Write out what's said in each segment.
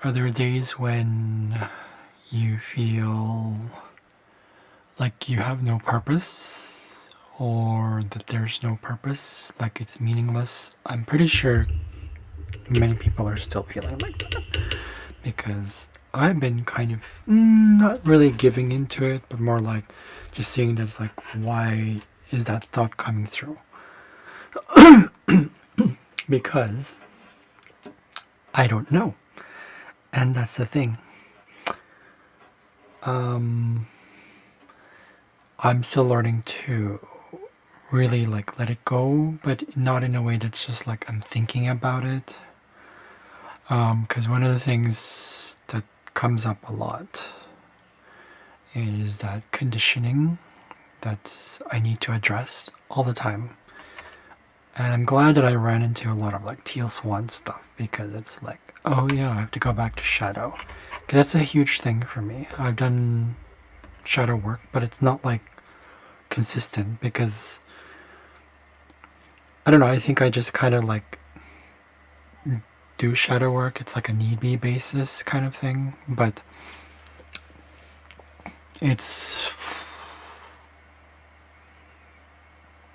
Are there days when you feel like you have no purpose, or that there's no purpose, like it's meaningless? I'm pretty sure many people are still feeling like that, because I've been kind of not really giving into it, but more like just seeing that it's like, why is that thought coming through? Because I don't know. And that's the thing. I'm still learning to really like let it go, but not in a way that's just like I'm thinking about it. Because one of the things that comes up a lot is that conditioning that I need to address all the time. And I'm glad that I ran into a lot of like teal swan stuff, because it's like, oh yeah, I have to go back to shadow. Because that's a huge thing for me. I've done shadow work, but it's not like consistent, because I don't know, I think I just kind of like do shadow work. It's like a need be basis kind of thing, but it's,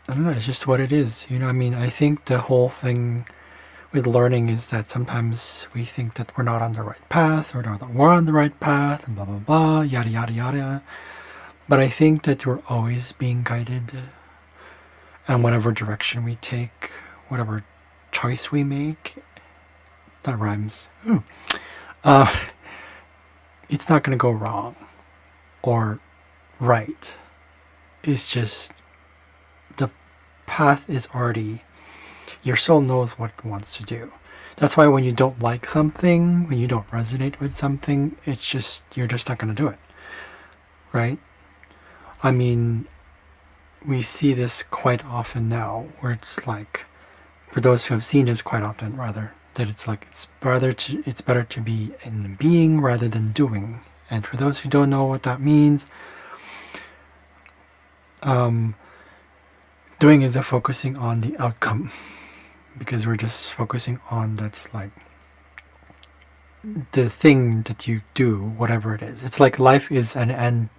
I don't know, it's just what it is. You know, I mean, I think the whole thing with learning is that sometimes we think that we're not on the right path, or that we're on the right path, and blah, blah, blah, yada, yada, yada. But I think that we're always being guided, and whatever direction we take, whatever choice we make, that rhymes. It's not going to go wrong or right. It's just the path is already, your soul knows what it wants to do. That's why when you don't like something, when you don't resonate with something, it's just, you're just not going to do it. Right? I mean, we see this quite often now, where it's like, for those who have seen this quite often, rather, that it's like it's better to be in being rather than doing. And for those who don't know what that means, doing is the focusing on the outcome, because we're just focusing on, that's like the thing that you do, whatever it is. It's like life is an end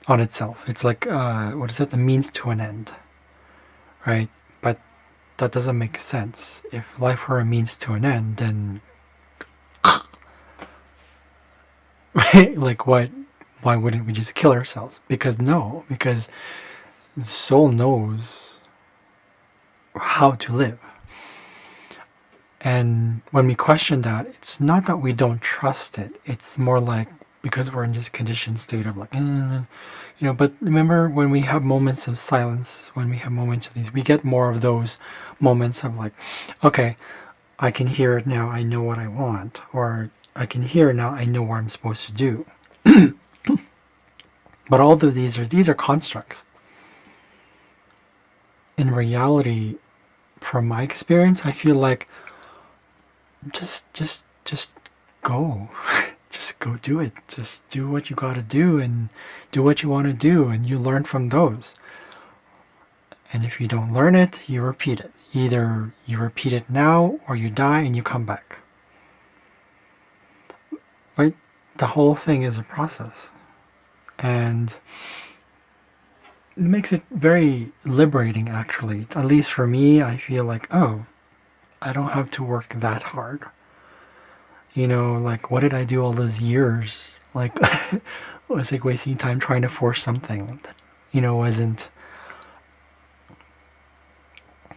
on itself. It's like what is it? The means to an end, right? But that doesn't make sense. If life were a means to an end, then right? Like what? Why wouldn't we just kill ourselves? Because the soul knows how to live. And when we question that, it's not that we don't trust it. It's more like, because we're in this conditioned state of like, but remember when we have moments of silence, when we have moments of these, we get more of those moments of like, okay, I can hear it now, I know what I want, or I can hear it now, I know what I'm supposed to do. But all of these are constructs. In reality, from my experience, I feel like just go. Just go do it. Just do what you gotta do, and do what you want to do, and you learn from those. And if you don't learn it, you repeat it. Either you repeat it now, or you die and you come back. Right? The whole thing is a process. And it makes it very liberating, actually. At least for me, I feel like, oh, I don't have to work that hard. Like, what did I do all those years? Like, it was like wasting time trying to force something that, wasn't.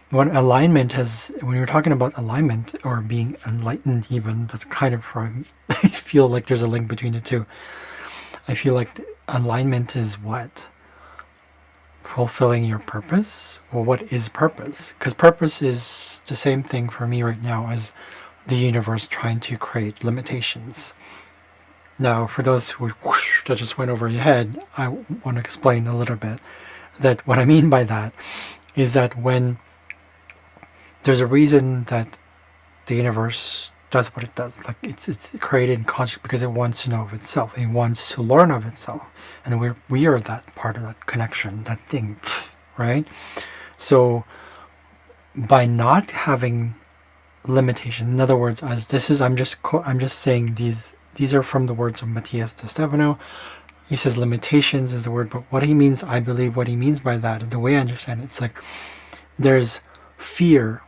When you're talking about alignment or being enlightened, even, that's kind of, I feel like there's a link between the two. I feel like alignment is what? Fulfilling your purpose? Well, what is purpose? Because purpose is the same thing for me right now as the universe trying to create limitations. Now, for those who that just went over your head, I want to explain a little bit that what I mean by that is that when there's a reason that the universe does what it does, like it's created in conscious because it wants to know of itself, it wants to learn of itself, and we are that part of that connection, that thing, right? So by not having limitation. In other words, as this is, I'm just saying these are from the words of Matthias de Stefano. He says limitations is the word, but what he means, I believe what he means by that, the way I understand it, it's like there's fear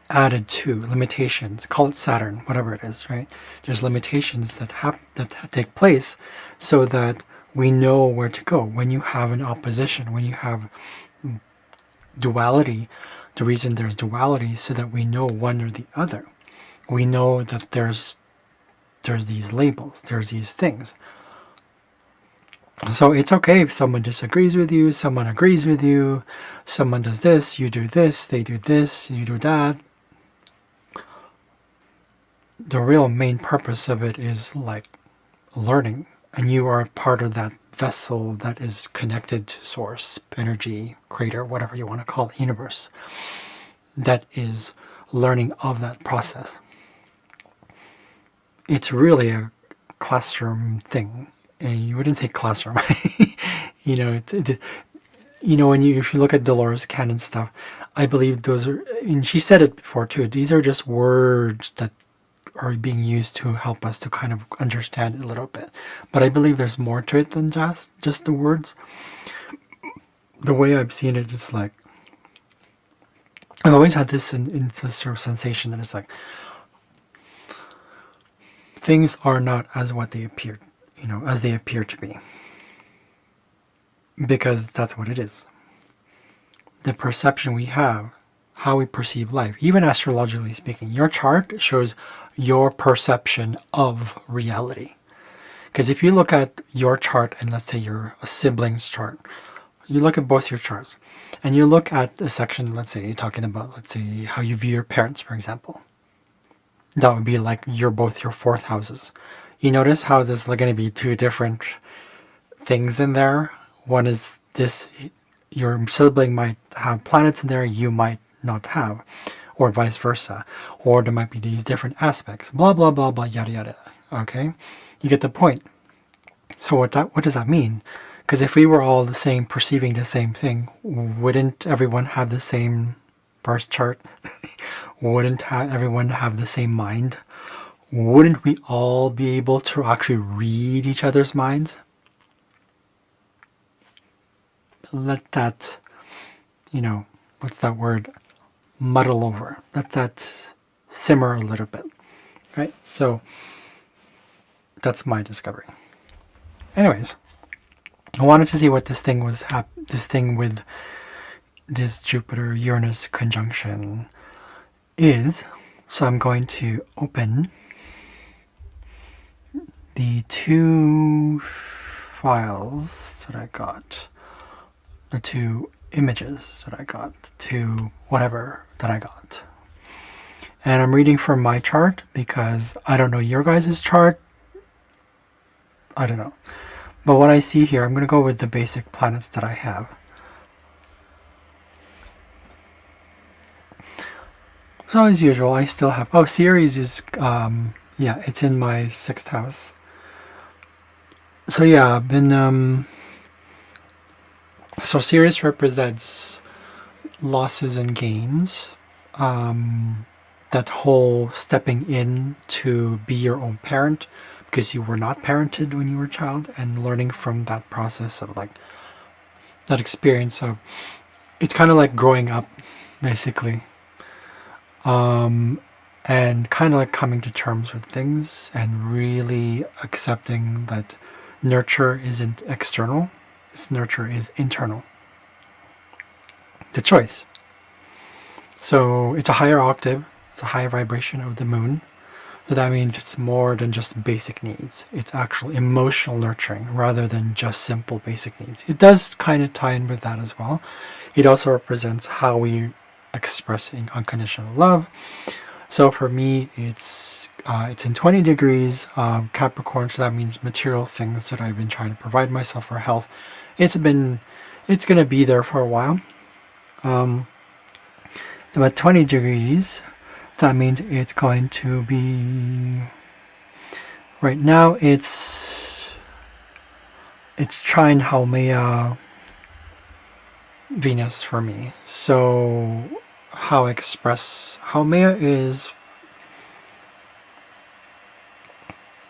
added to limitations. Call it Saturn, whatever it is, right? There's limitations that take place so that we know where to go. When you have an opposition, when you have duality, the reason there's duality is so that we know one or the other. We know that there's these labels, there's these things. So it's okay if someone disagrees with you, someone agrees with you, someone does this, you do this, they do this, you do that. The real main purpose of it is like learning, and you are part of that vessel that is connected to source, energy, creator, whatever you want to call it, universe, that is learning of that process. It's really a classroom thing, and you wouldn't say classroom. You know, when if you look at Dolores Cannon stuff, I believe those are, and she said it before too, these are just words that are being used to help us to kind of understand it a little bit. But I believe there's more to it than just the words. The way I've seen it, it's like, I've always had this sort of sensation that it's like, things are not as what they appear, as they appear to be. Because that's what it is. The perception we have, how we perceive life, even astrologically speaking, your chart shows your perception of reality. Because if you look at your chart and let's say you're a sibling's chart, you look at both your charts and you look at a section, let's say you're talking about, let's say how you view your parents, for example. That would be like both your fourth houses. You notice how there's going to be two different things in there. One is this, your sibling might have planets in there, you might not have, or vice versa. Or there might be these different aspects, blah, blah, blah, blah, yada, yada. Okay? You get the point. So what does that mean? Because if we were all the same, perceiving the same thing, wouldn't everyone have the same birth chart? Wouldn't everyone have the same mind? Wouldn't we all be able to actually read each other's minds? Let that, what's that word? Muddle over. Let that simmer a little bit, right? So that's my discovery. Anyways, I wanted to see what this thing was. This thing with this Jupiter-Uranus conjunction is. So I'm going to open the two files that I got, the two images that I got, to whatever that I got. And I'm reading from my chart because I don't know your guys' chart. I don't know. But what I see here, I'm going to go with the basic planets that I have. So as usual, I still have, Ceres is, it's in my 6th house. So yeah, I've been, so Ceres represents losses and gains. That whole stepping in to be your own parent because you were not parented when you were a child, and learning from that process of like that experience of, it's kind of like growing up basically, and kind of like coming to terms with things and really accepting that nurture isn't external, its nurture is internal. The choice. So it's a higher octave, it's a higher vibration of the moon. So that means it's more than just basic needs. It's actual emotional nurturing rather than just simple basic needs. It does kind of tie in with that as well. It also represents how we express unconditional love. So for me, it's in 20 degrees Capricorn, so that means material things that I've been trying to provide myself for health. It's going to be there for a while. About 20 degrees, that means it's going to be, right now it's trine Haumea Venus for me. So how I express Haumea is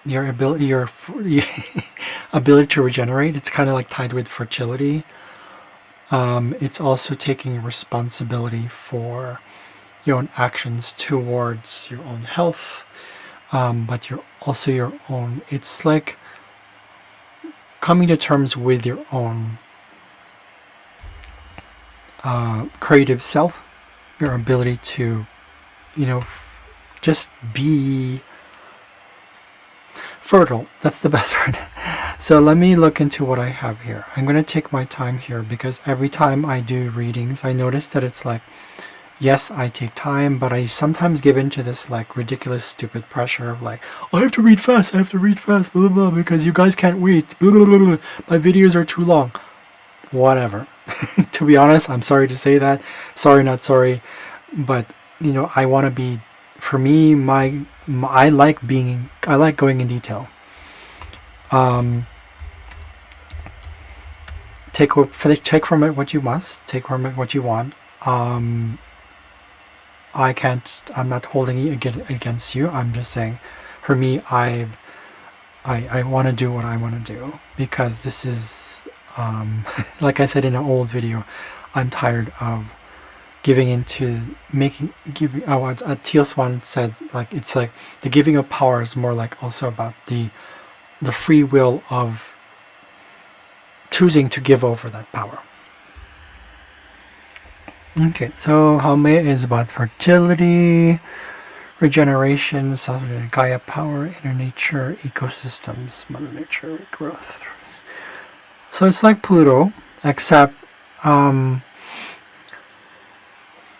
your ability, your ability to regenerate. It's kind of like tied with fertility. It's also taking responsibility for your own actions towards your own health, but you're also your own. It's like coming to terms with your own creative self, your ability to, just be fertile. That's the best word. So let me look into what I have here. I'm going to take my time here because every time I do readings, I notice that it's like, yes, I take time, but I sometimes give into this like ridiculous, stupid pressure of like, I have to read fast, blah, blah, blah, because you guys can't wait, blah, blah, blah, blah. My videos are too long. Whatever. To be honest, I'm sorry to say that. Sorry, not sorry. But, I want to be, for me, I like going in detail. Take from it what you must, take from it what you want. I'm not holding it against you. I'm just saying, for me, I want to do what I want to do, because this is, like I said in an old video, I'm tired of giving into Teal Swan said, like, it's like the giving of power is more like also about the free will of choosing to give over that power. Okay, so Haumea is about fertility, regeneration, Gaia power, inner nature, ecosystems, Mother Nature, growth. So it's like Pluto, except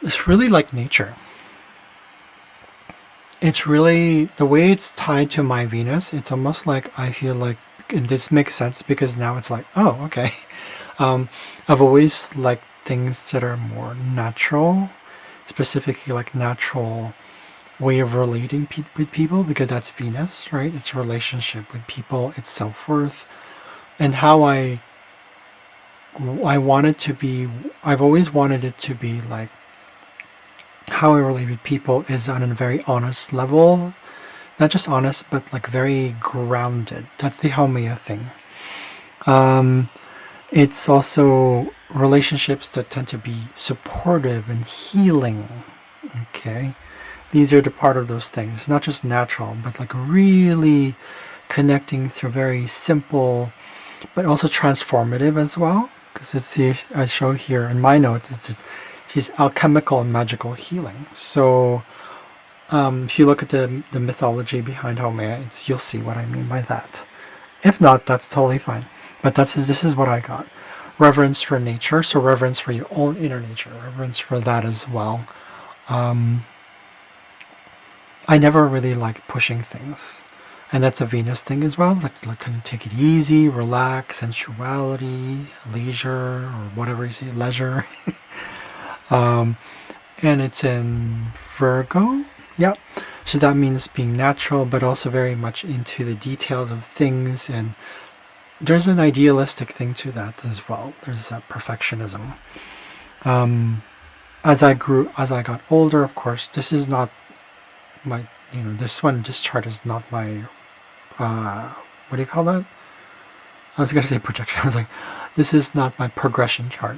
it's really like nature. It's really, the way it's tied to my Venus, it's almost like I feel like, and this makes sense because now it's like, oh, okay. I've always liked things that are more natural, specifically like natural way of relating with people, because that's Venus, right? It's a relationship with people, it's self-worth, and how I want it to be. I've always wanted it to be like how I relate with people is on a very honest level, not just honest, but like very grounded. That's the Haumea thing. It's also relationships that tend to be supportive and healing. Okay, these are the part of those things. It's not just natural, but like really connecting through very simple, but also transformative as well. Because it's, I show here in my notes, she's alchemical and magical healing. So if you look at the mythology behind Haumea, you'll see what I mean by that. If not, that's totally fine. But this is what I got. Reverence for nature, so reverence for your own inner nature, reverence for that as well. I never really like pushing things. And that's a Venus thing as well. Let's kind of take it easy, relax, sensuality, leisure, or whatever you say, leisure. And it's in Virgo. Yep. So that means being natural, but also very much into the details of things. And there's an idealistic thing to that as well. There's that perfectionism. As I got older, of course, this is not my, this chart is not my, what do you call that? I was going to say projection. I was like, this is not my progression chart.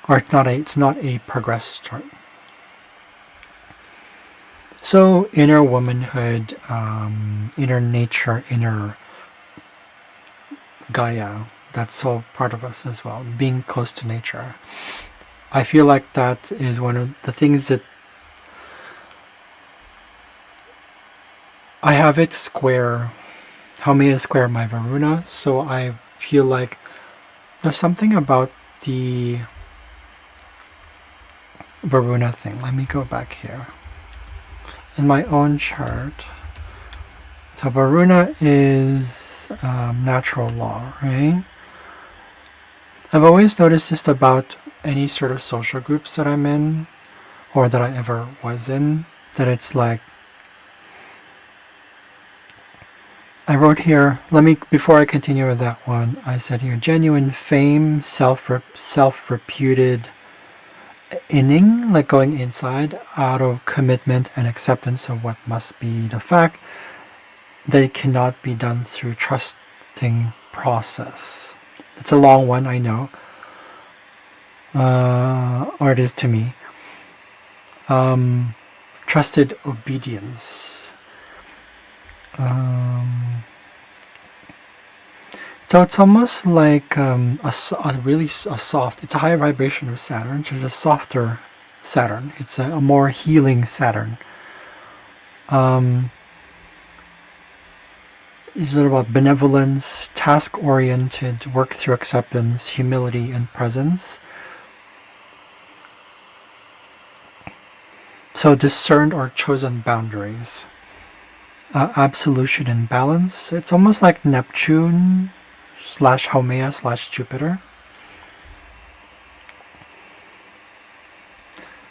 Or it's not a progress chart. So inner womanhood, inner nature, inner Gaia, that's all part of us as well. Being close to nature. I feel like that is one of the things that I have it square, Haumea square my Varuna, so I feel like there's something about the Varuna thing. Let me go back here. In my own chart, so Varuna is natural law, right? I've always noticed this about any sort of social groups that I'm in, or that I ever was in, that it's like, I wrote here, before I continue with that one, I said here, genuine fame, self-reputed, inning, like going inside, out of commitment and acceptance of what must be the fact that it cannot be done through trusting process. It's a long one, I know, or it is to me. Trusted obedience. So it's almost like a soft, it's a higher vibration of Saturn, so it's a softer Saturn. It's a more healing Saturn. It's sort of about benevolence, task-oriented, work through acceptance, humility, and presence. So discerned or chosen boundaries. Absolution and balance. It's almost like Neptune / Haumea / Jupiter.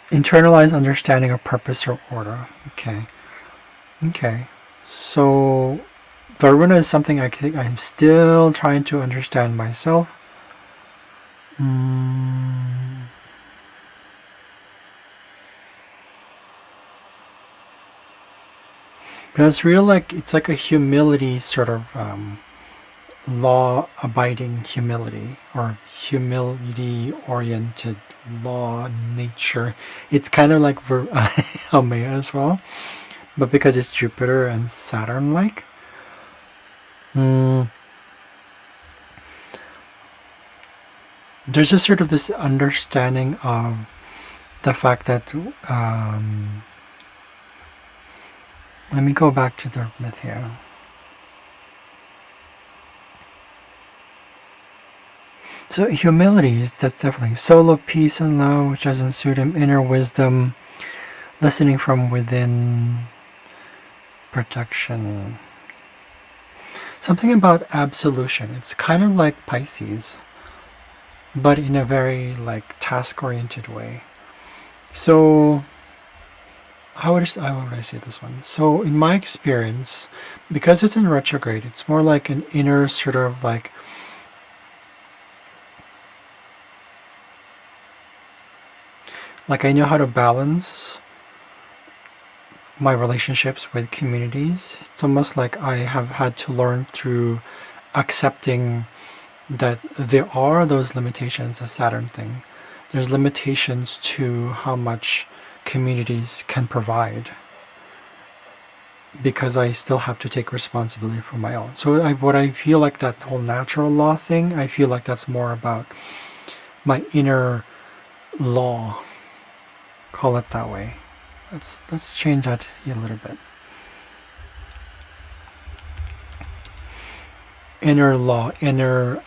Internalized understanding of purpose or order. Okay. So Varuna is something I think I'm still trying to understand myself. But it's real, like it's like a humility sort of law-abiding humility, or humility-oriented law nature. It's kind of like Haumea as well, but because it's Jupiter and Saturn-like. There's just sort of this understanding of the fact that let me go back to the myth here. So humility, that's definitely solo peace and love, which doesn't suit him, inner wisdom, listening from within, protection. Something about absolution. It's kind of like Pisces, but in a very like task-oriented way. So how would I say this one? So in my experience, because it's in retrograde, it's more like an inner sort of like I know how to balance my relationships with communities. It's almost like I have had to learn through accepting that there are those limitations, the Saturn thing. There's limitations to how much communities can provide, because I still have to take responsibility for my own. So what I feel like that whole natural law thing, I feel like that's more about my inner law. Call it that way. Let's change that a little bit. Inner law, inner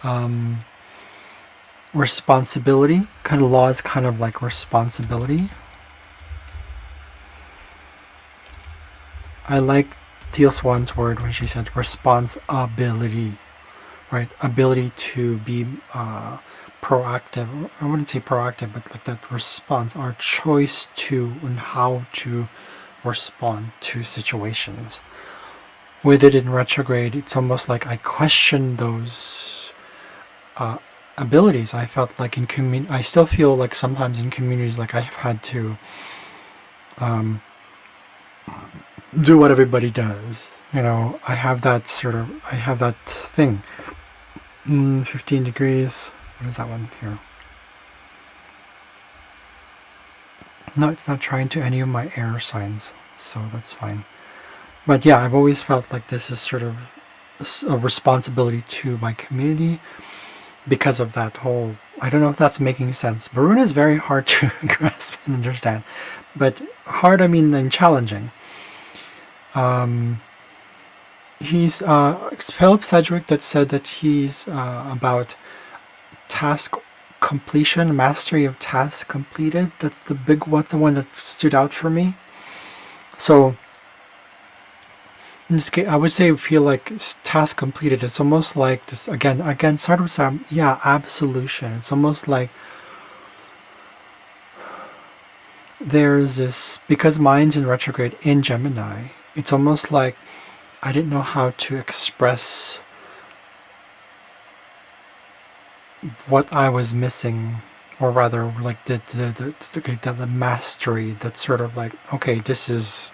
responsibility. Kind of law is kind of like responsibility. I like Teal Swan's word when she said responsibility, right? Ability to be proactive. I wouldn't say proactive, but like that response, our choice to and how to respond to situations. With it in retrograde, it's almost like I question those abilities. I felt like I still feel like sometimes in communities, like I have had to do what everybody does. You know, I have that thing. 15 degrees. What is that one here? No, it's not trying to any of my air signs, so that's fine. But yeah, I've always felt like this is sort of a responsibility to my community because of that whole, I don't know if that's making sense. Varuna is very hard to grasp and understand, but hard, I mean, and challenging. He's Philip Sedgwick that said that he's about task completion, mastery of task completed. That's the big what's the one that stood out for me. So in this case, I would say feel like task completed. It's almost like this again sort of some absolution. It's almost like there's this, because mine's in retrograde in Gemini, it's almost like I didn't know how to express what I was missing or rather like the mastery that's sort of like, okay, this is,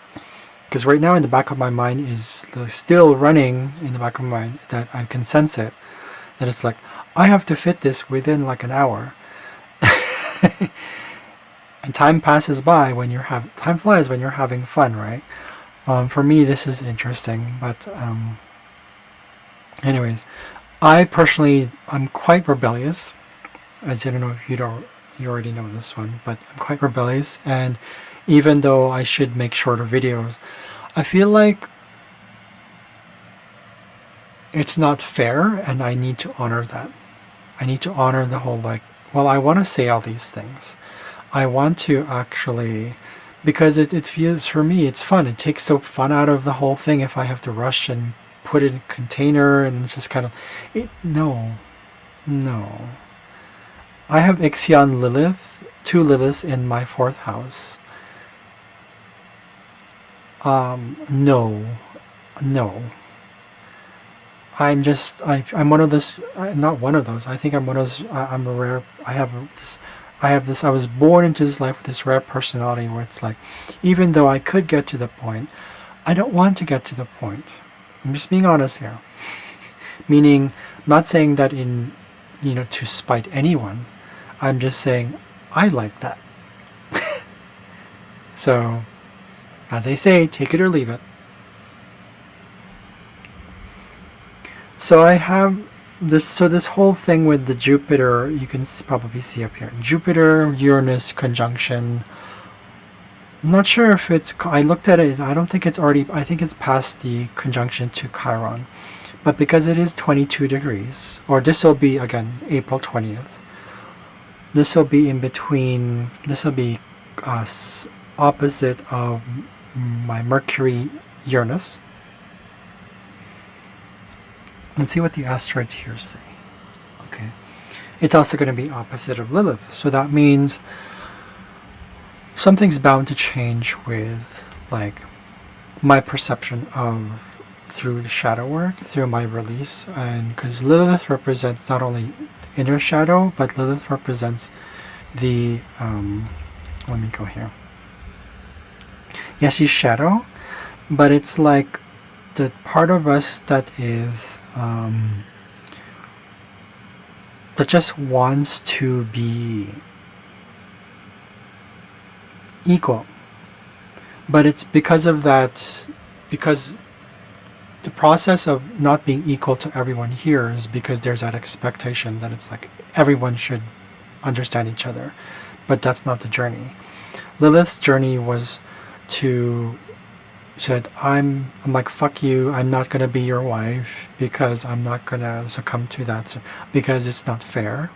because right now in the back of my mind is still running in the back of my mind that I can sense it, that it's like, I have to fit this within like an hour. And time passes by when time flies when you're having fun, right? For me, this is interesting, but anyways, I personally, I'm quite rebellious. As I don't know if you already know this one, but I'm quite rebellious, and even though I should make shorter videos, I feel like it's not fair, and I need to honor that. I need to honor the whole, like, well, I want to say all these things. I want to actually, because it feels, for me, it's fun. It takes the fun out of the whole thing if I have to rush and put it in a container, and it's just kind of, no. I have Ixion Lilith, 2 Liliths in my 4th house. No. I'm one of those, not one of those. I think I'm one of those, I'm a rare, I was born into this life with this rare personality where it's like, even though I could get to the point, I don't want to get to the point. I'm just being honest here. Meaning, I'm not saying that to spite anyone. I'm just saying, I like that. So, as they say, take it or leave it. So I have this whole thing with the Jupiter, you can probably see up here. Jupiter, Uranus conjunction. I'm not sure if I looked at it, I don't think it's already, I think it's past the conjunction to Chiron. But because it is 22 degrees, or this will be, again, April 20th, this will be in between, this will be opposite of my Mercury Uranus. Let's see what the asteroids here say. Okay. It's also going to be opposite of Lilith. So that means something's bound to change with, like, my perception of, through the shadow work, through my release. And because Lilith represents not only the inner shadow, but Lilith represents the, let me go here. Yes, she's shadow, but it's like the part of us that is, that just wants to be equal. But it's because of that, because the process of not being equal to everyone here is because there's that expectation that it's like everyone should understand each other. But that's not the journey. Lilith's journey was to, said, I'm like, fuck you, I'm not going to be your wife because I'm not going to succumb to that, because it's not fair,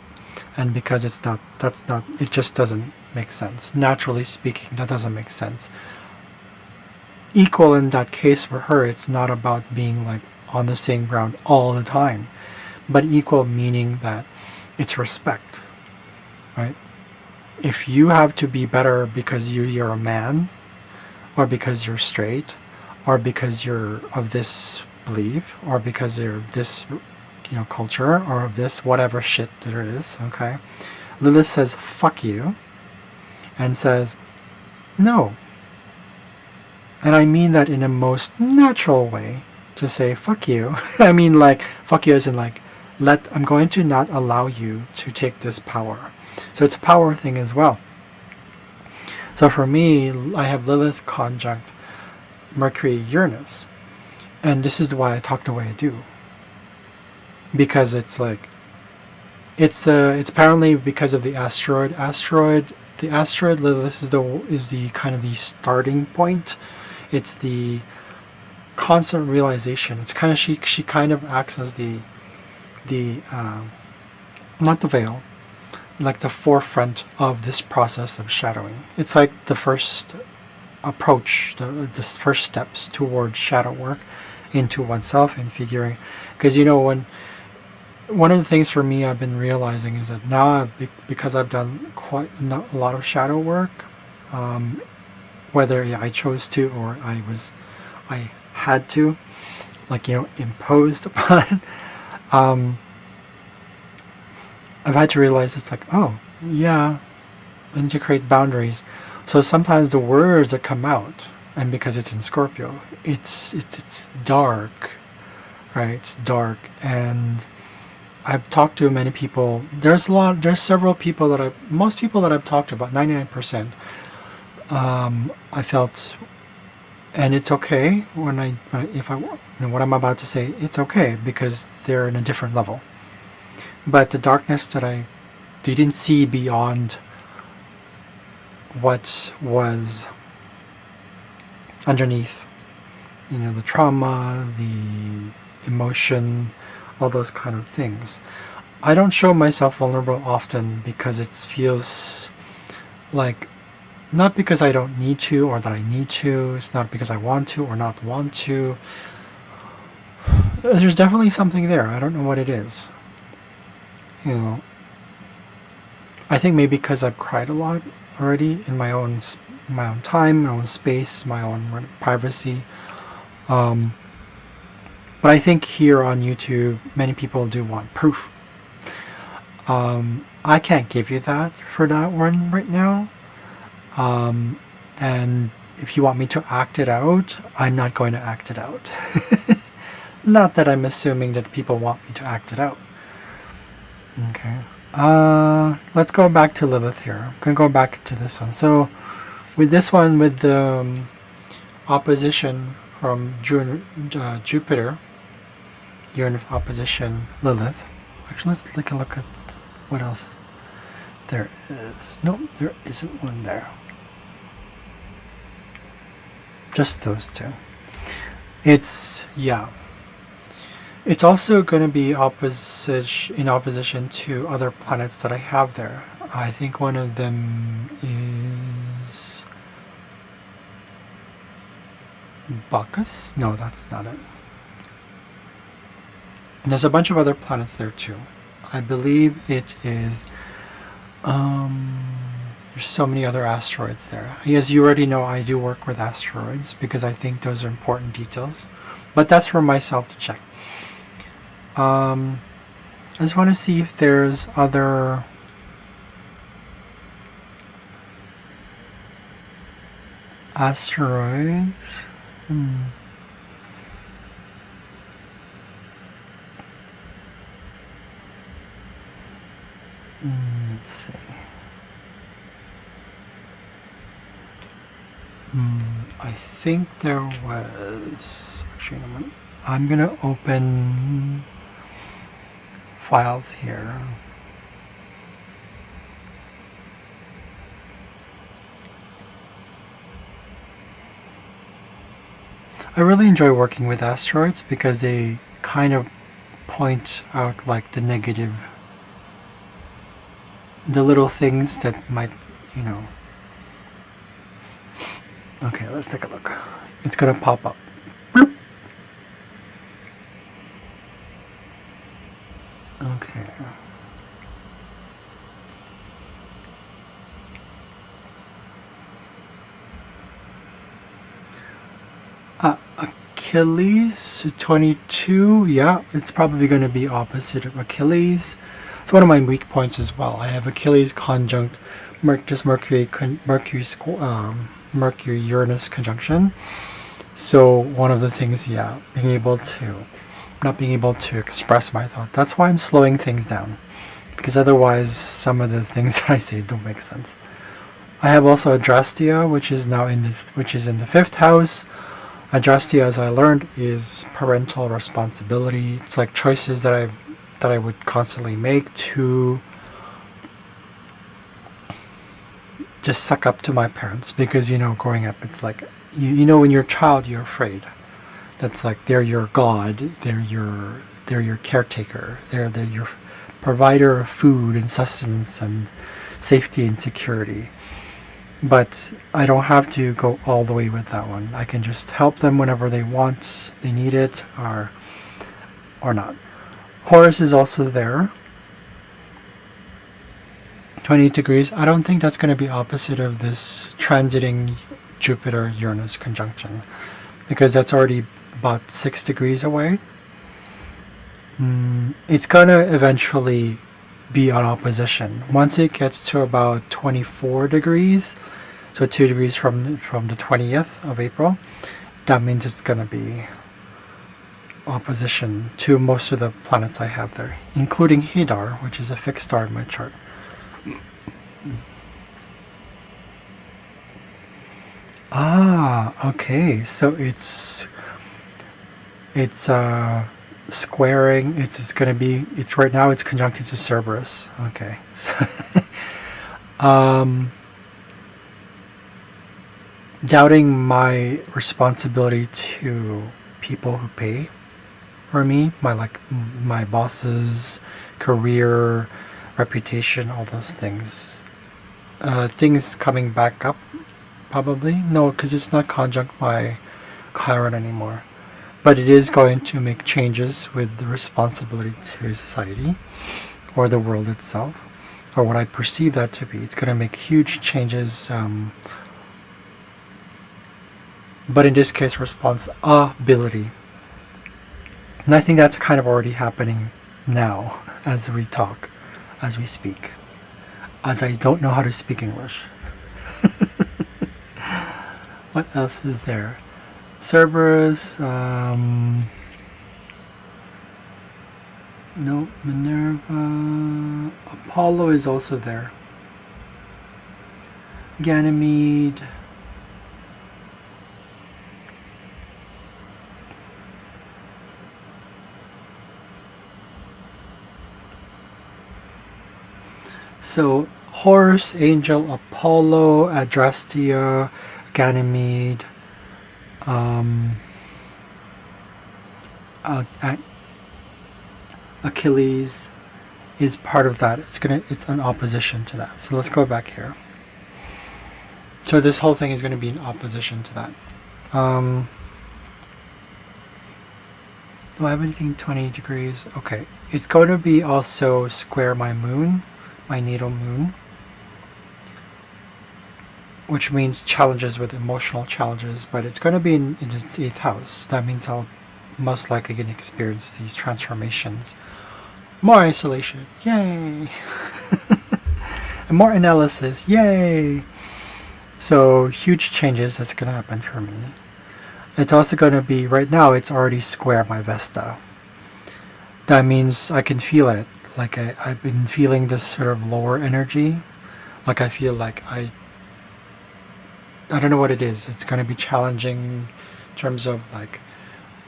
and because it just doesn't make sense. Naturally speaking, that doesn't make sense. Equal in that case for her, it's not about being like on the same ground all the time, but equal meaning that it's respect, right? If you have to be better because you're a man, or because you're straight, or because you're of this belief, or because you're this, culture, or of this whatever shit there is, okay? Lilith says, fuck you, and says, no. And I mean that in a most natural way, to say, fuck you. I mean, like, fuck you as in, like, I'm going to not allow you to take this power. So it's a power thing as well. So for me, I have Lilith conjunct Mercury Uranus. And this is why I talk the way I do. Because it's like, it's apparently because of the asteroid. The asteroid Lilith is the kind of the starting point. It's the constant realization. It's kind of, she kind of acts as the not the veil, like the forefront of this process of shadowing. It's like the first approach, the first steps towards shadow work into oneself and figuring. Because when one of the things for me I've been realizing is that now because I've done quite a lot of shadow work, whether I chose to or I had to, imposed upon. I've had to realize it's like, oh, yeah, and to create boundaries. So sometimes the words that come out, and because it's in Scorpio, it's dark, right? It's dark, and I've talked to many people. There's several people most people that I've talked to, about 99%. I felt, and it's okay what I'm about to say, it's okay because they're in a different level. But the darkness that I didn't see beyond what was underneath, the trauma, the emotion, all those kind of things. I don't show myself vulnerable often because it feels like, not because I don't need to or that I need to, it's not because I want to or not want to. There's definitely something there. I don't know what it is. I think maybe because I've cried a lot already in my own time, my own space, my own privacy. But I think here on YouTube, many people do want proof. I can't give you that for that one right now. And if you want me to act it out, I'm not going to act it out. Not that I'm assuming that people want me to act it out. Okay. Let's go back to Lilith here. I'm going to go back to this one. So with this one, with the opposition from Jupiter, Uranus opposition Lilith. Actually, let's take a look at what else there is. Nope, there isn't one there. Just those two. It's also going to be in opposition to other planets that I have there. I think one of them is Bacchus? No, that's not it. And there's a bunch of other planets there too. I believe it is, there's so many other asteroids there. As you already know, I do work with asteroids because I think those are important details. But that's for myself to check. I just want to see if there's other asteroids. Let's see. I think there was... Actually, I'm going to open files here. I really enjoy working with asteroids because they kind of point out like the negative, the little things that might, Okay, let's take a look. It's going to pop up. Bloop. Okay. Achilles 22. Yeah, it's probably going to be opposite of Achilles. It's one of my weak points as well. I have Achilles conjunct Mercury Uranus conjunction. So one of the things, not being able to express my thought. That's why I'm slowing things down, because otherwise some of the things that I say don't make sense. I have also Adrastia, which is in the 5th house. Adrastia, as I learned, is parental responsibility. It's like choices that I would constantly make to just suck up to my parents, because growing up, it's like when you're a child, you're afraid. That's like they're your god, they're your caretaker, they're your provider of food and sustenance and safety and security. But I don't have to go all the way with that one. I can just help them whenever they need it, or not. Horus is also there. 28 degrees. I don't think that's going to be opposite of this transiting Jupiter-Uranus conjunction, because that's already about 6 degrees away. It's going to eventually be on opposition. Once it gets to about 24 degrees, so 2 degrees from the 20th of April, that means it's going to be opposition to most of the planets I have there, including Hidar, which is a fixed star in my chart. Okay, so it's squaring. It's going to be. It's right now. It's conjuncted to Cerberus. Okay, so doubting my responsibility to people who pay for me, my bosses, career, reputation, all those things. Things coming back up, probably. No, because it's not conjunct my Chiron anymore. But it is going to make changes with the responsibility to society or the world itself, or what I perceive that to be. It's going to make huge changes. But in this case, responsibility. And I think that's kind of already happening now as we talk, as we speak. As I don't know how to speak English. What else is there? Cerberus, no, Minerva, Apollo is also there. Ganymede. So Horus, Angel, Apollo, Adrastea, Ganymede, Achilles is part of that. It's an opposition to that. So let's go back here. So this whole thing is going to be in opposition to that. Do I have anything 20 degrees? Okay. It's going to be also square my moon, my natal moon, which means challenges with emotional challenges, but it's going to be in its 8th house. That means I'll most likely going to experience these transformations. More isolation, yay! And more analysis, yay! So huge changes that's going to happen for me. It's also going to be, right now it's already square my Vesta. That means I can feel it. Like I've been feeling this sort of lower energy. Like I feel like I don't know what it is. It's going to be challenging in terms of like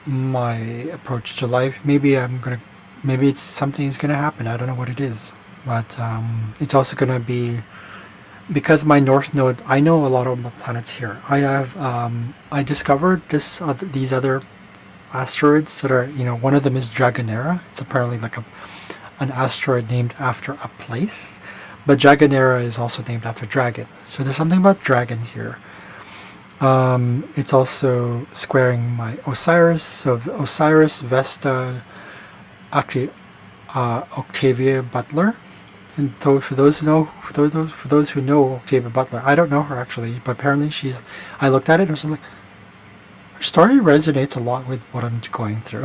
my approach to life. Maybe it's something's going to happen. I don't know what it is. But it's also going to be, because my North Node, I know a lot of the planets here. I discovered these other asteroids that are, one of them is Dragonera. It's apparently like an asteroid named after a place. But Dragonera is also named after dragon. So there's something about dragon here. It's also squaring my Osiris. So Osiris, Vesta, actually Octavia Butler. And for those who know Octavia Butler, I don't know her actually, but apparently I looked at it and I was like, her story resonates a lot with what I'm going through,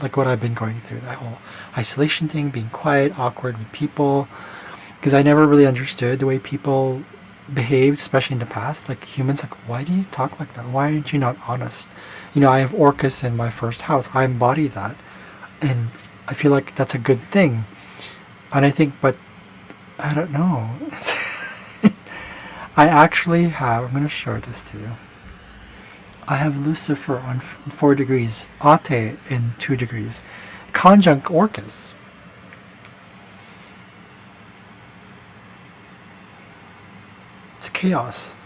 like what I've been going through, that whole isolation thing, being quiet, awkward with people, because I never really understood the way people behaved, especially in the past, like humans, like, why do you talk like that? Why aren't you not honest? I have Orcus in my first house. I embody that, and I feel like that's a good thing. And I think, but I don't know. I actually have, I'm going to show this to you. I have Lucifer on 4 degrees, Ate in 2 degrees, conjunct Orcus. It's chaos.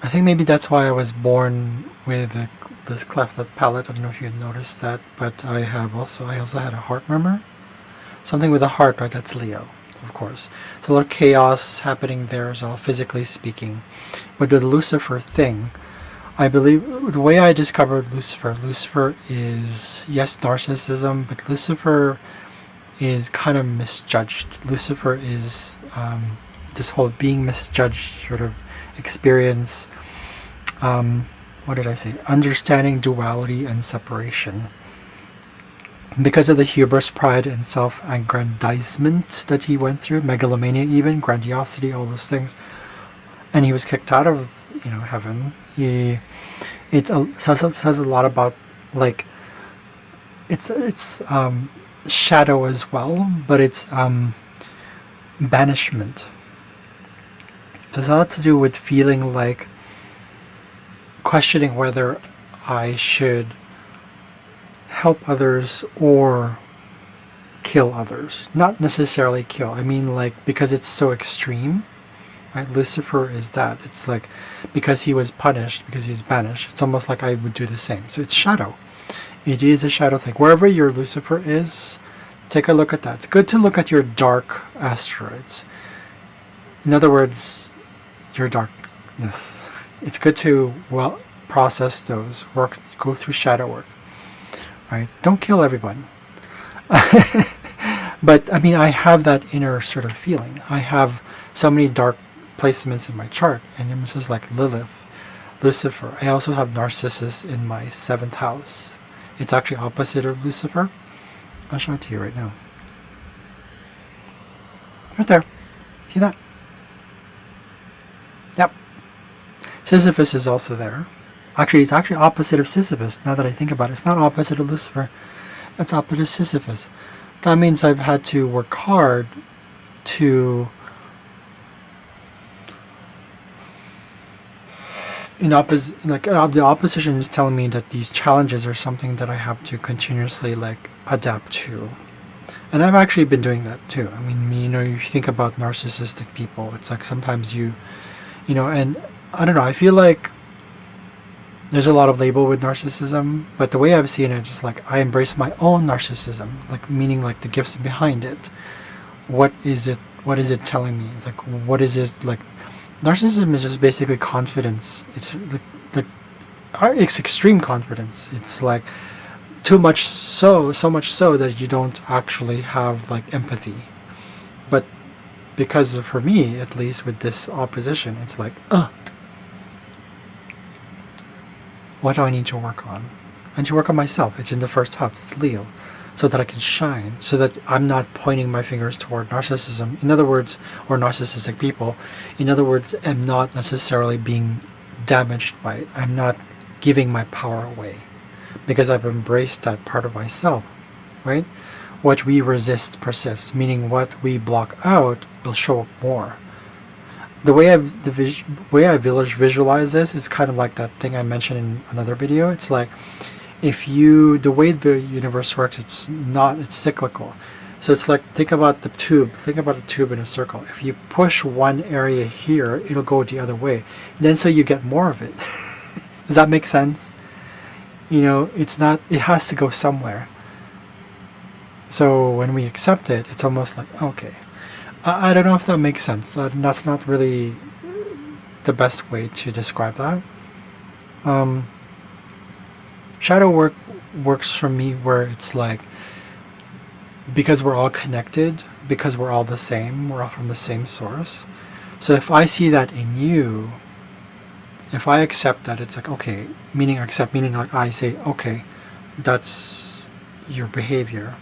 I think maybe that's why I was born with this cleft palate. I don't know if you had noticed that, but I also had a heart murmur. Something with a heart, right? That's Leo, of course. So a lot of chaos happening there as well, physically speaking. But with the Lucifer thing, I believe the way I discovered Lucifer is, yes, narcissism, but Lucifer is kind of misjudged. Lucifer is this whole being misjudged sort of experience. What did I say? Understanding duality and separation. because of the hubris, pride, and self-aggrandizement that he went through, megalomania even, grandiosity, all those things, and he was kicked out of, heaven. Says a lot about, like, it's shadow as well, but it's banishment. There's a lot to do with feeling like, questioning whether I should help others or kill others. Not necessarily kill. I mean, like, because it's so extreme, right? Lucifer is that. It's like, because he was punished, because he's banished, it's almost like I would do the same. So it's shadow. It is a shadow thing. Wherever your Lucifer is, take a look at that. It's good to look at your dark asteroids. In other words, your darkness. It's good to, process those, go through shadow work. Right? Don't kill everyone. But, I mean, I have that inner sort of feeling. I have so many dark placements in my chart, and it's just like Lilith, Lucifer. I also have Narcissus in my 7th house. It's actually opposite of Lucifer. I'll show it to you right now. Right there. See that? Yep. Sisyphus is also there. Actually, it's actually opposite of Sisyphus, now that I think about it. It's not opposite of Lucifer. It's opposite of Sisyphus. That means I've had to work hard to... the opposition is telling me that these challenges are something that I have to continuously, like, adapt to. And I've actually been doing that too. I mean, you think about narcissistic people. It's like sometimes and I don't know, I feel like there's a lot of label with narcissism, but the way I've seen it is like I embrace my own narcissism, like meaning like the gifts behind it. What is it telling me? It's like, what is it like? Narcissism is just basically confidence. It's it's extreme confidence. It's like so much so that you don't actually have like empathy. But because for me, at least with this opposition, it's like, what do I need to work on? I need to work on myself. It's in the 1st house. It's Leo. So that I can shine. So that I'm not pointing my fingers toward narcissism. In other words, or narcissistic people. In other words, I'm not necessarily being damaged by it. I'm not giving my power away. Because I've embraced that part of myself. Right? What we resist persists. Meaning what we block out will show up more. The way I visualize this is kind of like that thing I mentioned in another video. It's like, the way the universe works, it's cyclical. So it's like, think about a tube in a circle. If you push one area here, it'll go the other way. Then so you get more of it. Does that make sense? It has to go somewhere. So when we accept it, it's almost like, okay. I don't know if that makes sense. That's not really the best way to describe that. Shadow work works for me where it's like, because we're all connected, because we're all the same, we're all from the same source. So if I see that in you, if I accept that, it's like, okay, meaning like I say, okay, that's your behavior.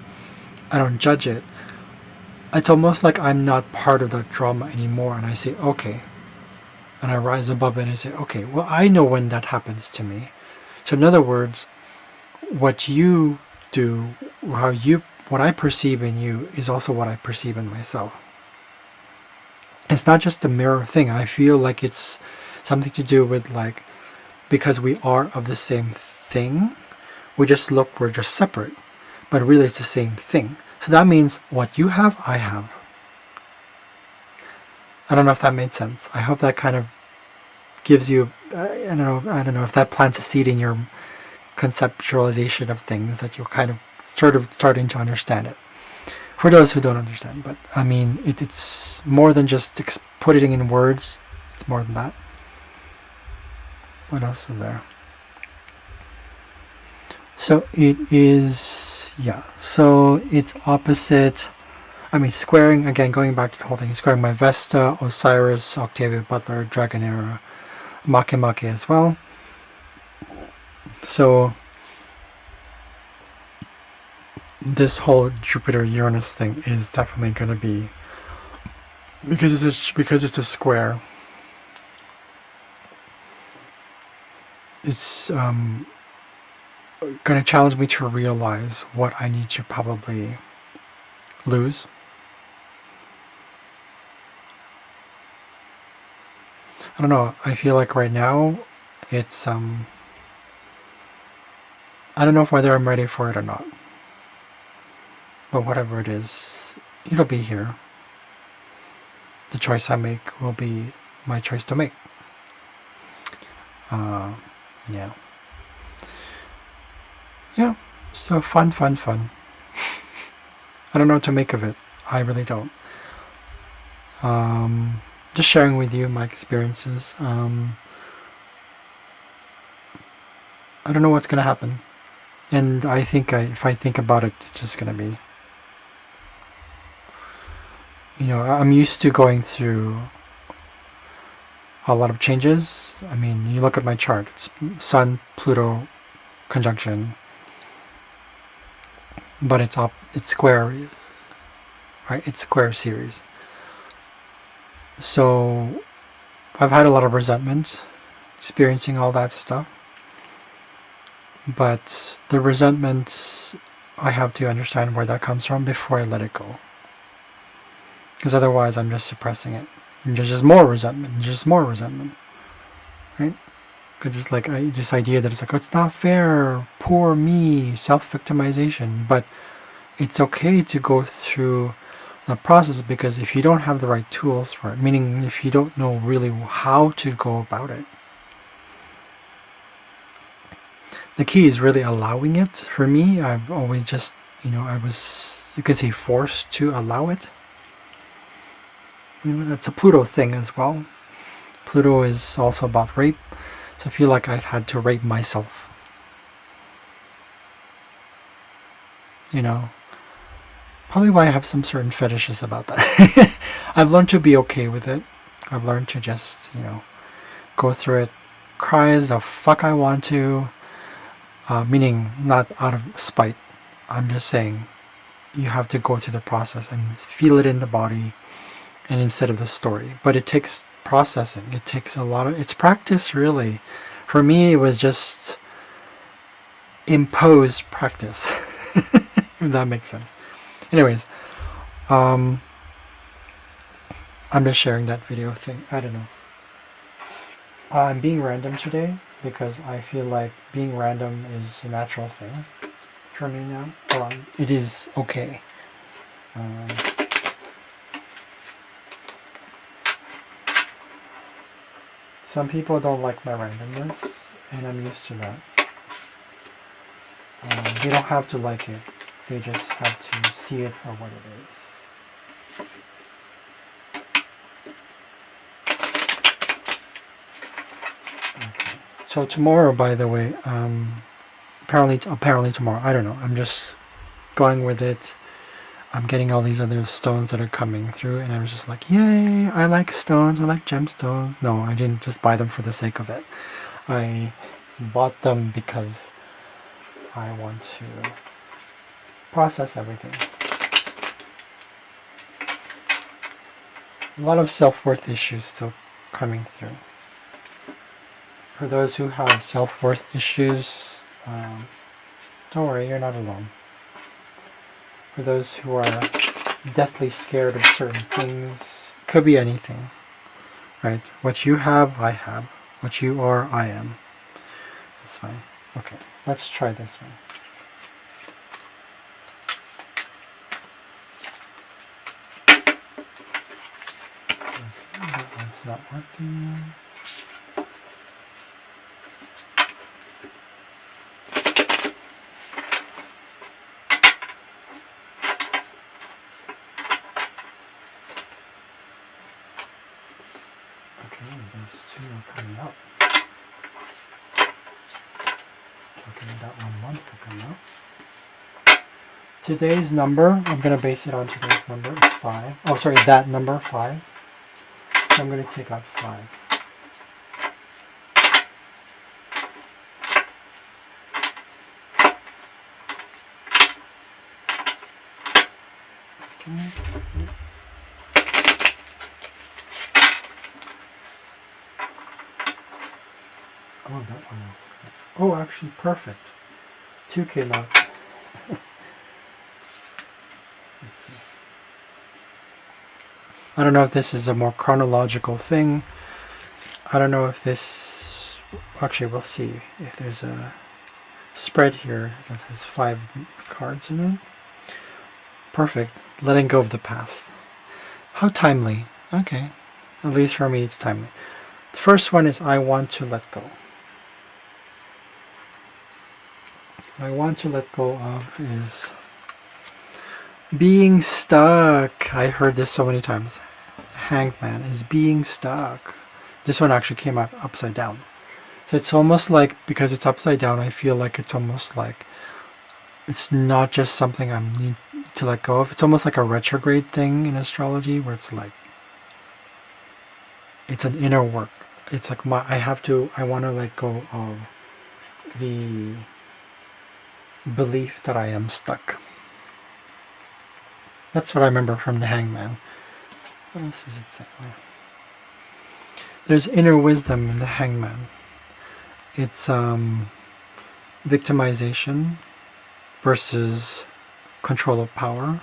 I don't judge it. It's almost like I'm not part of that drama anymore, and I say, okay. And I rise above it and I say, okay, well, I know when that happens to me. So in other words, what you do, what I perceive in you is also what I perceive in myself. It's not just a mirror thing. I feel like it's something to do with like, because we are of the same thing, we're just separate, but really it's the same thing. So that means what you have, I have. I don't know if that made sense. I hope that kind of gives you, I don't know if that plants a seed in your conceptualization of things, that you're kind of sort of starting to understand it. For those who don't understand, but I mean, it's more than just putting it in words. It's more than that. What else was there? So it is, so it's opposite, squaring, again, going back to the whole thing, squaring my Vesta, Osiris, Octavia Butler, Dragonera, Makemake as well. So this whole Jupiter-Uranus thing is definitely going to be, because it's a square. It's going to challenge me to realize what I need to probably lose. I don't know. I feel like right now it's I don't know whether I'm ready for it or not. But whatever it is, it'll be here. The choice I make will be my choice to make. Yeah. Yeah. So fun. I don't know what to make of it. I really don't. Just sharing with you my experiences. I don't know what's going to happen. And I think if I think about it, it's just going to be, I'm used to going through a lot of changes. I mean, you look at my chart, it's Sun, Pluto conjunction, but it's square, right? It's square series. So I've had a lot of resentment experiencing all that stuff. But the resentment, I have to understand where that comes from before I let it go. Because otherwise I'm just suppressing it. And there's just more resentment, right? Because it's like this idea that it's like, oh, it's not fair, poor me, self-victimization. But it's okay to go through the process, because if you don't have the right tools for it, meaning if you don't know really how to go about it, the key is really allowing it. For me, I've always just, I was, you could say, forced to allow it. That's a Pluto thing as well. Pluto is also about rape. So I feel like I've had to rape myself. Probably why I have some certain fetishes about that. I've learned to be okay with it. I've learned to just, go through it, cry as the fuck I want to. Meaning not out of spite. I'm just saying you have to go through the process and feel it in the body, and instead of the story. But it takes processing. It takes it's practice, really. For me, it was just imposed practice. If that makes sense. Anyways, I'm just sharing that video thing. I don't know. I'm being random today because I feel like being random is a natural thing for me now. Well, it is okay. Some people don't like my randomness, and I'm used to that. They don't have to like it. They just have to see it for what it is. Okay. So tomorrow, by the way, apparently tomorrow, I don't know. I'm just going with it. I'm getting all these other stones that are coming through, and I was just like, yay, I like stones, I like gemstones. No, I didn't just buy them for the sake of it. I bought them because I want to process everything. A lot of self-worth issues still coming through. For those who have self-worth issues, don't worry, you're not alone. For those who are deathly scared of certain things, could be anything, right? What you have, I have. What you are, I am. That's fine. Okay, let's try this one. Okay, that one's not working. These two are coming up. Okay, that one wants to come up. Today's number, I'm going to base it on today's number, it's 5. Oh, sorry, that number, 5. So I'm going to take out 5. Oh, that one is. Oh, actually, perfect. 2 came out. Let's see. I don't know if this is a more chronological thing. I don't know if this... Actually, we'll see if there's a spread here that has 5 cards in it. Perfect. Letting go of the past. How timely. Okay. At least for me, it's timely. The first one is I want to let go. What I want to let go of is being stuck. I heard this so many times. Hanged Man is being stuck. This one actually came out upside down. So it's almost like, because it's upside down, I feel like it's almost like it's not just something I need to let go of. It's almost like a retrograde thing in astrology where it's like, it's an inner work. It's like I want to let go of the belief that I am stuck. That's what I remember from the Hangman. What else does it say? There's inner wisdom in the Hangman. It's victimization versus control of power.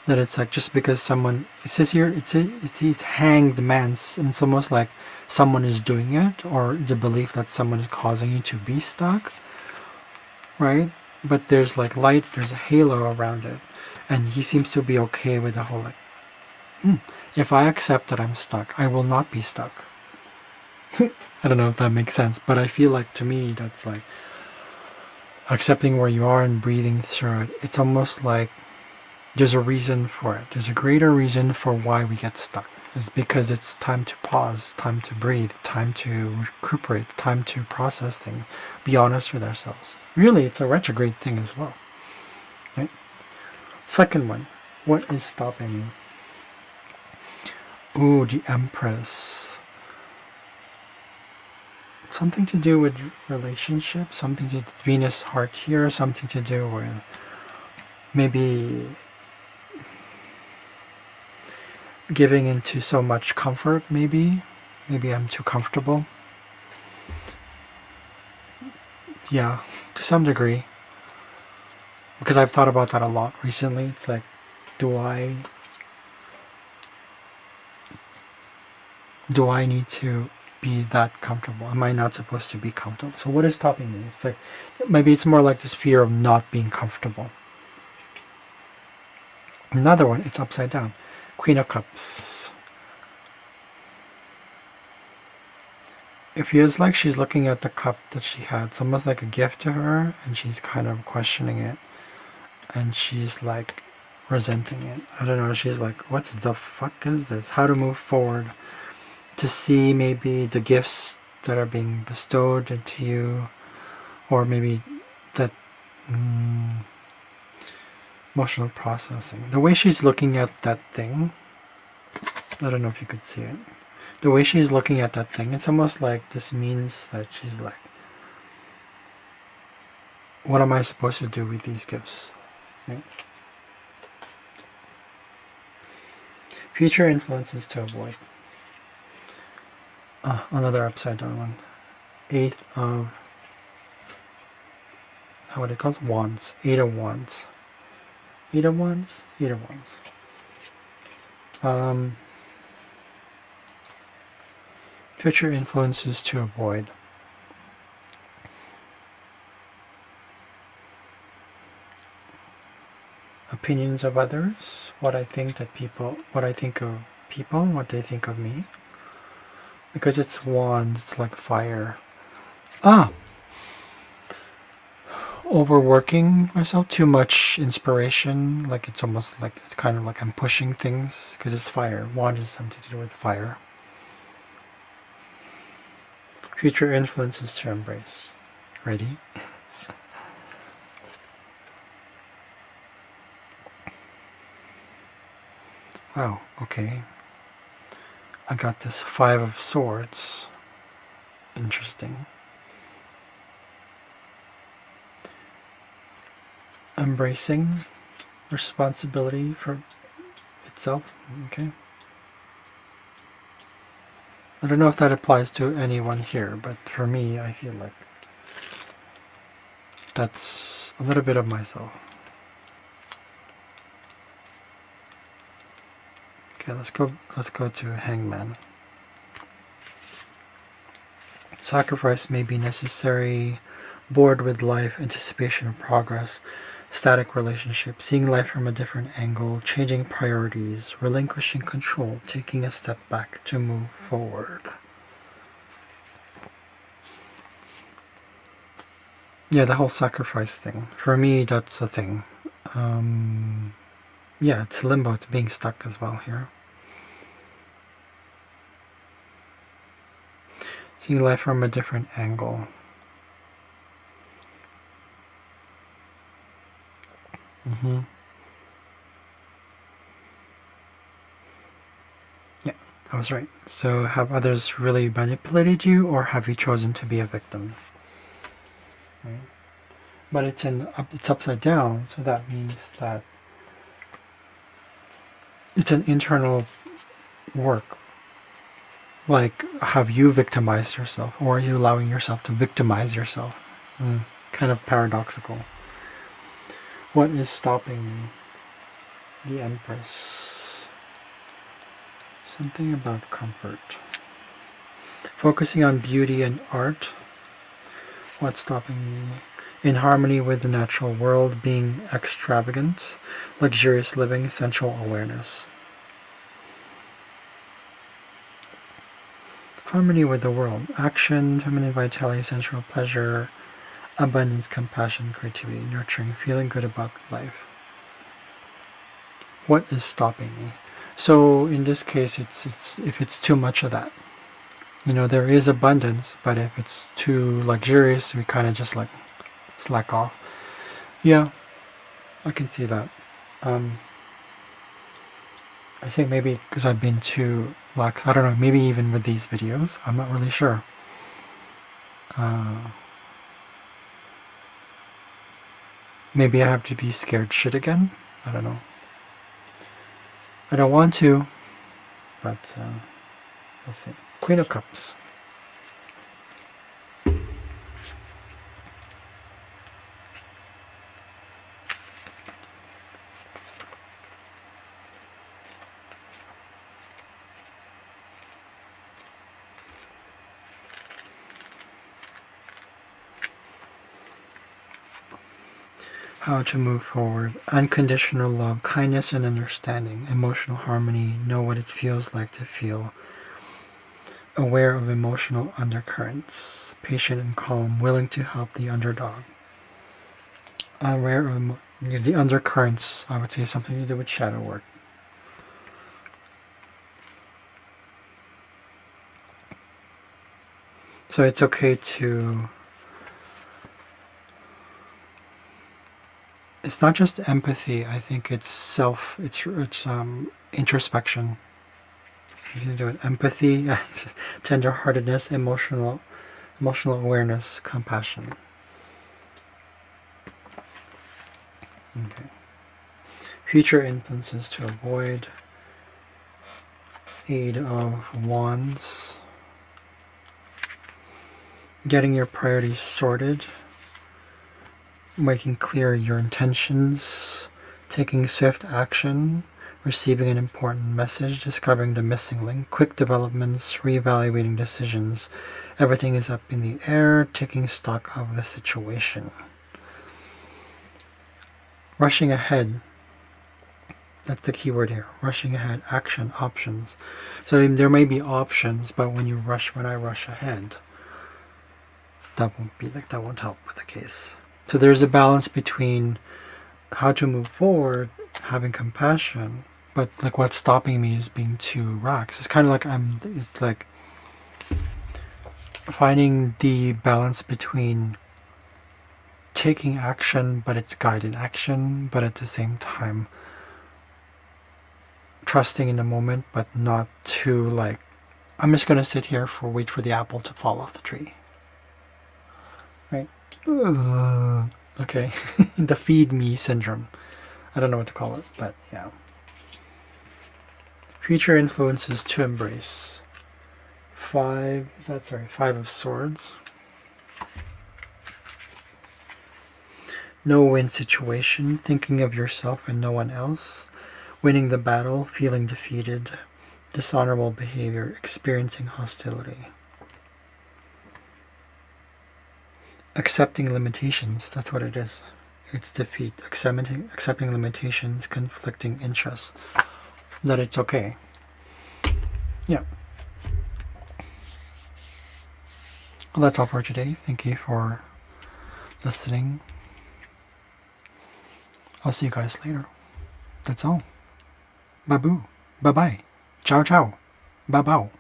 That it's like just because someone, it says here, it's hanged man. It's almost like someone is doing it, or the belief that someone is causing you to be stuck, right? But there's like light, there's a halo around it, and he seems to be okay with the whole like, if I accept that I'm stuck, I will not be stuck. I don't know if that makes sense, but I feel like to me that's like accepting where you are and breathing through it. It's almost like there's a reason for it. There's a greater reason for why we get stuck. It's because it's time to pause, time to breathe, time to recuperate, time to process things, be honest with ourselves. Really, it's a retrograde thing as well. Right? Second one, what is stopping me? Ooh, the Empress. Something to do with relationships, something to Venus heart here, something to do with maybe giving into so much comfort, maybe I'm too comfortable. Yeah, to some degree. Because I've thought about that a lot recently. It's like, do I need to be that comfortable? Am I not supposed to be comfortable? So what is stopping me? It's like, maybe it's more like this fear of not being comfortable. Another one, it's upside down. Queen of Cups. It feels like she's looking at the cup that she had. It's almost like a gift to her, and she's kind of questioning it. And she's like resenting it. I don't know, she's like, what the fuck is this? How to move forward. To see maybe the gifts that are being bestowed into you, or maybe that emotional processing. The way she's looking at that thing, I don't know if you could see it. The way she's looking at that thing, it's almost like this means that she's like, what am I supposed to do with these gifts? Right? Future influences to avoid. Another upside down one. 8 of, how would it call it? Wands. 8 of Wands. 8 of Wands? 8 of Wands. Future influences to avoid. Opinions of others. What I think of people, what they think of me. Because it's wand, it's like fire. Overworking myself, too much inspiration. Like it's almost like, it's kind of like I'm pushing things because it's fire. Wand is something to do with fire. Future influences to embrace. Ready? Wow, okay. I got this 5 of Swords. Interesting. Embracing responsibility for itself. Okay. I don't know if that applies to anyone here, but for me, I feel like that's a little bit of myself. Okay, let's go to Hangman. Sacrifice may be necessary, bored with life, anticipation of progress, static relationship, seeing life from a different angle, changing priorities, relinquishing control, taking a step back to move forward. Yeah, the whole sacrifice thing. For me, that's a thing. Yeah, it's limbo. It's being stuck as well here. Seeing life from a different angle. Yeah, I was right. So have others really manipulated you, or have you chosen to be a victim? Right? But it's upside down, so that means that it's an internal work. Like, have you victimized yourself, or are you allowing yourself to victimize yourself? Kind of paradoxical. What is stopping the Empress? Something about comfort. Focusing on beauty and art. What's stopping me? In harmony with the natural world, being extravagant, luxurious living, sensual awareness. Harmony with the world. Action, feminine vitality, sensual pleasure, abundance, compassion, creativity, nurturing, feeling good about life. What is stopping me? So in this case, it's if it's too much of that. You know, there is abundance, but if it's too luxurious, we kind of just like slack off. Yeah, I can see that. I think maybe because I've been too lax. I don't know, maybe even with these videos. I'm not really sure. Maybe I have to be scared shit again. I don't know. I don't want to, but we'll see. Queen of Cups. How to move forward. Unconditional love, kindness and understanding, emotional harmony, know what it feels like to feel. Aware of emotional undercurrents, patient and calm, willing to help the underdog. Aware of the undercurrents, I would say something to do with shadow work. So it's okay to... It's not just empathy, I think it's introspection. You can do it. Empathy, tenderheartedness, emotional awareness, compassion. Okay. Future influences to avoid. Eight of Wands. Getting your priorities sorted. Making clear your intentions. Taking swift action. Receiving an important message. Discovering the missing link. Quick developments. Reevaluating decisions. Everything is up in the air. Taking stock of the situation. Rushing ahead. That's the key word here. Rushing ahead. Action. Options. So there may be options, but when I rush ahead, that won't help with the case. So there's a balance between how to move forward, having compassion, but like what's stopping me is being too lax. It's kind of like it's like finding the balance between taking action, but it's guided action, but at the same time trusting in the moment, but not too like, I'm just going to sit here wait for the apple to fall off the tree. Right? Okay. The feed me syndrome. I don't know what to call it, but yeah. Future influences to embrace. Five of Swords. No-win situation, thinking of yourself and no one else. Winning the battle, feeling defeated. Dishonorable behavior, experiencing hostility. Accepting limitations, that's what it is. It's defeat. Accepting limitations, conflicting interests. That it's okay. Yeah. Well, that's all for today. Thank you for listening. I'll see you guys later. That's all. Babu. Bye-bye. Ciao ciao. Ba-bao.